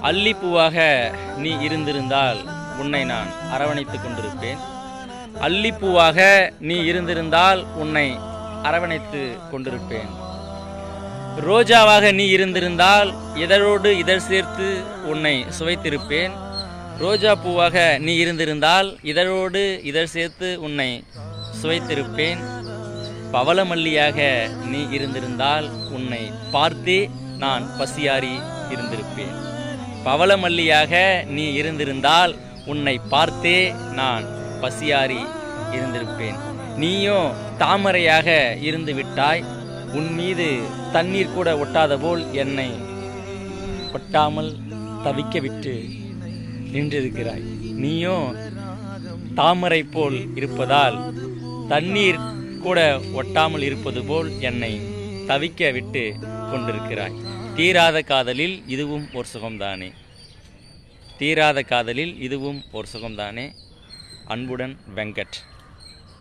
அல்லிப்பூவாக நீ இருந்திருந்தால் உன்னை நான் அரவணைத்துக் கொண்டிருப்பேன். அல்லிப்பூவாக நீ இருந்திருந்தால் உன்னை அரவணைத்து கொண்டிருப்பேன். ரோஜாவாக நீ இருந்திருந்தால் இதழோடு இதழ் சேர்த்து உன்னை சுவைத்திருப்பேன். ரோஜா பூவாக நீ இருந்திருந்தால் இதழோடு இதழ் சேர்த்து உன்னை சுவைத்திருப்பேன். பவளமல்லியாக நீ இருந்திருந்தால் உன்னை பார்த்தே நான் பசியாறி இருந்திருப்பேன். பவளமல்லியாக நீ இருந்திருந்தால் உன்னை பார்த்தே நான் பசியாறி இருந்திருப்பேன். நீயோ தாமரையாக இருந்து விட்டாய். உன் மீது தண்ணீர் கூட ஒட்டாத போல் என்னை ஒட்டாமல் தவிக்க விட்டு நின்றிருக்கிறாய். நீயோ தாமரை போல் இருப்பதால் தண்ணீர் கூட ஒட்டாமல் இருப்பது போல் என்னை தவிக்க விட்டு கொண்டிருக்கிறாய். தீராத காதலில் இதுவும் ஒரு சுகம்தானே. தீராத காதலில் இதுவும் ஒரு சுகம்தானே. அன்புடன் வெங்கட்.